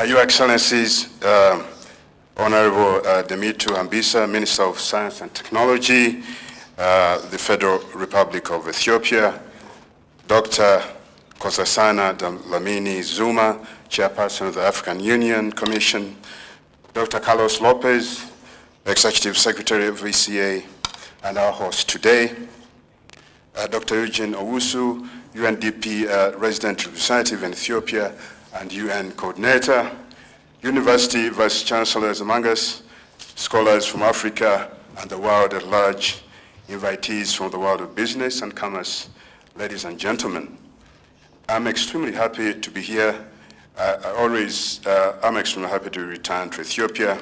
Your Excellencies, Honorable Demitu Ambisa, Minister of Science and Technology, the Federal Republic of Ethiopia, Dr. Nkosazana Dlamini Zuma, Chairperson of the African Union Commission, Dr. Carlos Lopez, Executive Secretary of ECA, and our host today, Dr. Eugene Owusu, UNDP Resident Representative in Ethiopia and UN Coordinator, University Vice Chancellors among us, scholars from Africa and the world at large, invitees from the world of business and commerce, ladies and gentlemen. I'm extremely happy to be here. I'm extremely happy to return to Ethiopia,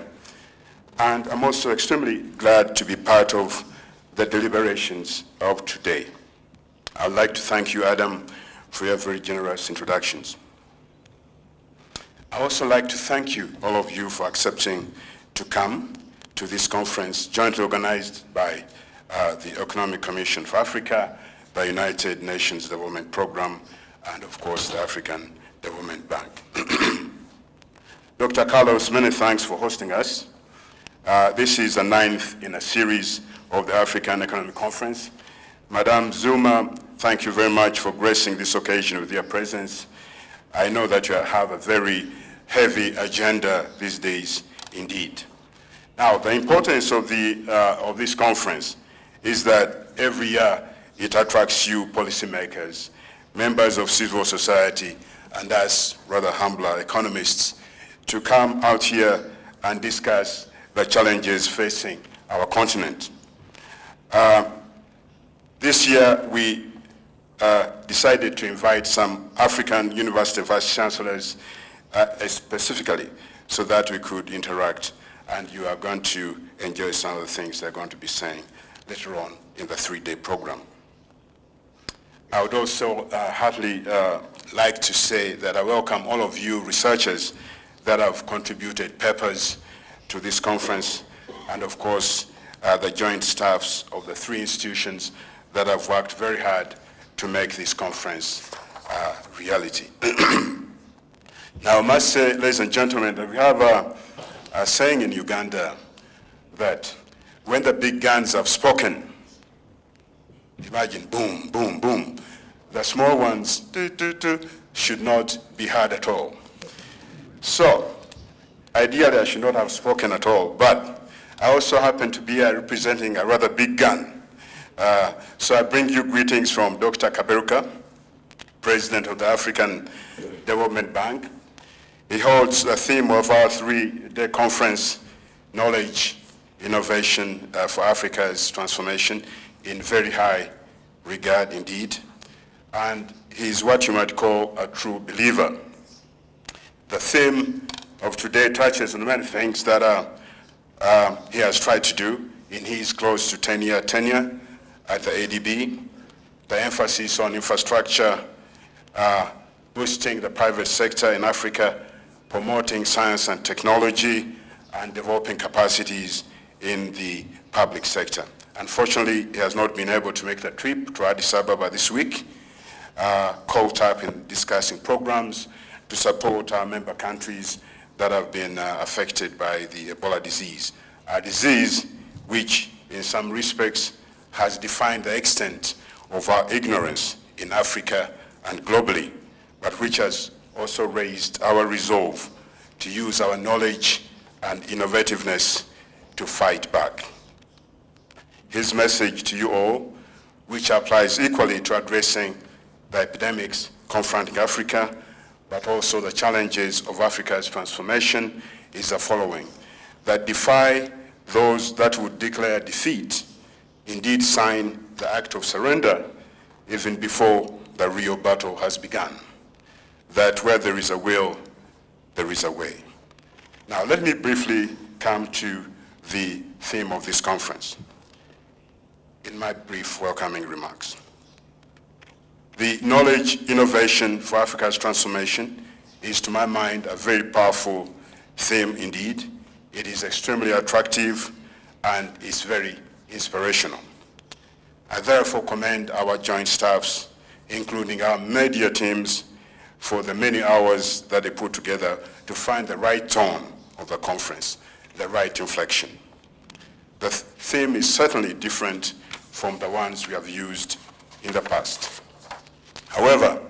and I'm also extremely glad to be part of the deliberations of today. I'd like to thank you, Adam, for your very generous introductions. I'd also like to thank you, all of you, for accepting to come to this conference jointly organized by the Economic Commission for Africa, the United Nations Development Program, and of course the African Development Bank. Dr. Carlos, many thanks for hosting us. This is the 9th in a series of the African Economic Conference. Madam Zuma, thank you very much for gracing this occasion with your presence. I know that you have a very heavy agenda these days indeed. Now, the importance of this conference is that every year it attracts you policymakers, members of civil society, and us rather humbler economists to come out here and discuss the challenges facing our continent. This year we decided to invite some African university vice chancellors specifically so that we could interact, and you are going to enjoy some of the things they're going to be saying later on in the 3-day program. I would also heartily like to say that I welcome all of you researchers that have contributed papers to this conference, and of course the joint staffs of the 3 institutions that have worked very hard to make this conference reality. Now, I must say, ladies and gentlemen, that we have a saying in Uganda that when the big guns have spoken, imagine boom, boom, boom, the small ones should not be heard at all. So, ideally, I should not have spoken at all, but I also happen to be representing a rather big gun. So I bring you greetings from Dr. Kaberuka, President of the African Development Bank. He holds the theme of our 3-day conference, Knowledge, Innovation for Africa's Transformation, in very high regard indeed. And he's what you might call a true believer. The theme of today touches on many things that he has tried to do in his close to 10-year tenure at the ADB, the emphasis on infrastructure, boosting the private sector in Africa, promoting science and technology, and developing capacities in the public sector. Unfortunately, he has not been able to make the trip to Addis Ababa this week, caught up in discussing programs to support our member countries that have been affected by the Ebola disease, a disease which in some respects has defined the extent of our ignorance in Africa and globally, but which has also raised our resolve to use our knowledge and innovativeness to fight back. His message to you all, which applies equally to addressing the epidemics confronting Africa, but also the challenges of Africa's transformation, is the following: that defy those that would declare defeat, indeed sign the act of surrender even before the real battle has begun. That where there is a will, there is a way. Now let me briefly come to the theme of this conference in my brief welcoming remarks. The knowledge innovation for Africa's transformation is, to my mind, a very powerful theme indeed. It is extremely attractive and is very inspirational. I therefore commend our joint staffs, including our media teams, for the many hours that they put together to find the right tone of the conference, the right inflection. The theme is certainly different from the ones we have used in the past. However,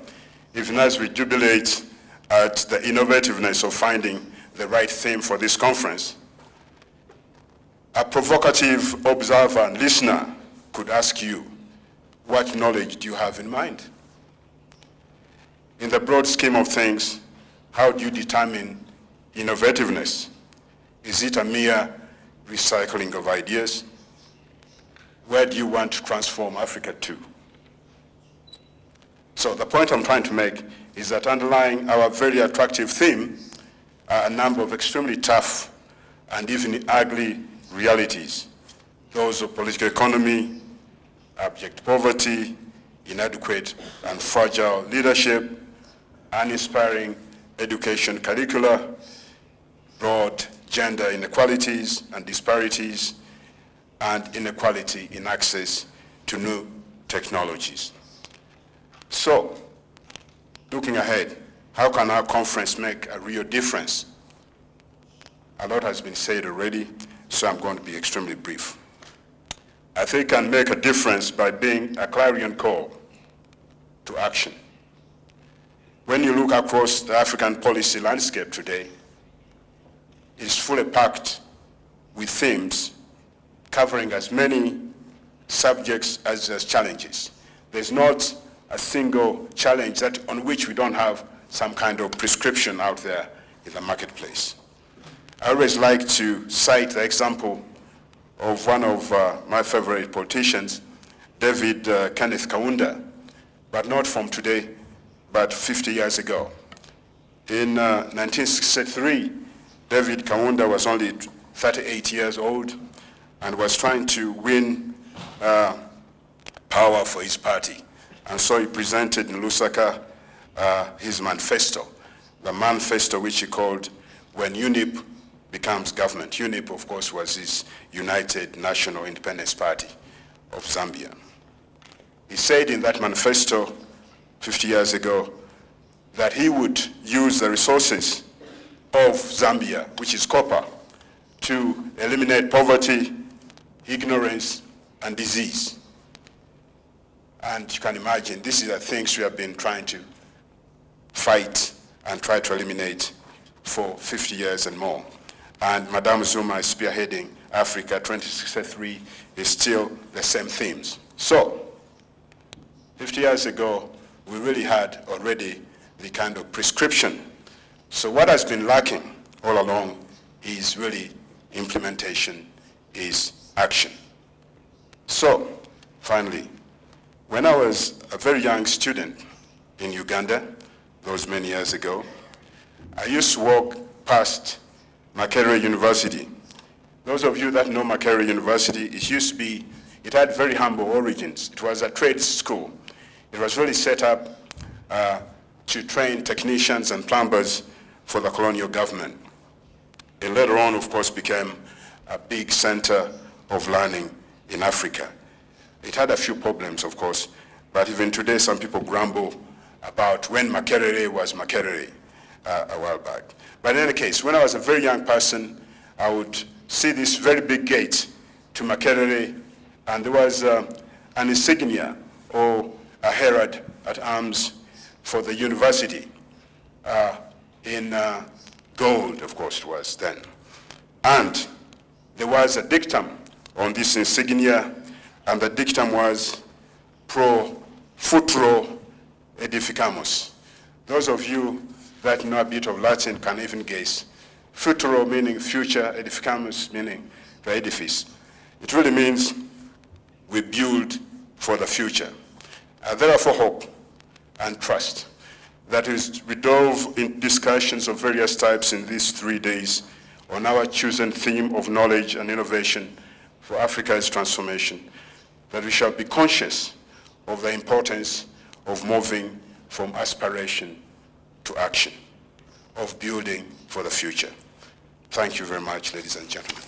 even as we jubilate at the innovativeness of finding the right theme for this conference, a provocative observer and listener could ask you, what knowledge do you have in mind? In the broad scheme of things, how do you determine innovativeness? Is it a mere recycling of ideas? Where do you want to transform Africa to? So the point I'm trying to make is that underlying our very attractive theme are a number of extremely tough and even ugly realities. Those of political economy, abject poverty, inadequate and fragile leadership, uninspiring education curricula, broad gender inequalities and disparities, and inequality in access to new technologies. So, looking ahead, how can our conference make a real difference? A lot has been said already, so I'm going to be extremely brief. I think it can make a difference by being a clarion call to action. When you look across the African policy landscape today, it is fully packed with themes covering as many subjects as challenges. There's not a single challenge on which we don't have some kind of prescription out there in the marketplace. I always like to cite the example of one of my favorite politicians, David Kenneth Kaunda, but not from today, but 50 years ago. In 1963, David Kaunda was only 38 years old and was trying to win power for his party. And so he presented in Lusaka his manifesto, the manifesto which he called When UNIP Becomes Government. UNIP, of course, was his United National Independence Party of Zambia. He said in that manifesto 50 years ago that he would use the resources of Zambia, which is copper, to eliminate poverty, ignorance, and disease. And you can imagine, these are the things we have been trying to fight and try to eliminate for 50 years and more. And Madame Zuma is spearheading Africa 2063 is still the same themes. So, 50 years ago, we really had already the kind of prescription. So what has been lacking all along is really implementation, is action. So, finally, when I was a very young student in Uganda, those many years ago, I used to walk past Makerere University. Those of you that know Makerere University, it had very humble origins. It was a trade school. It was really set up to train technicians and plumbers for the colonial government. It later on, of course, became a big center of learning in Africa. It had a few problems, of course, but even today some people grumble about when Makerere was Makerere a while back. But in any case, when I was a very young person, I would see this very big gate to Makerere, and there was an insignia or a herald at arms for the university in gold, of course it was then. And there was a dictum on this insignia, and the dictum was pro futuro edificamus. Those of you that know a bit of Latin can even guess. Futuro meaning future, edificamus meaning the edifice. It really means we build for the future. I therefore hope and trust that we dove in discussions of various types in these 3 days on our chosen theme of knowledge and innovation for Africa's transformation, that we shall be conscious of the importance of moving from aspiration to action, of building for the future. Thank you very much, ladies and gentlemen.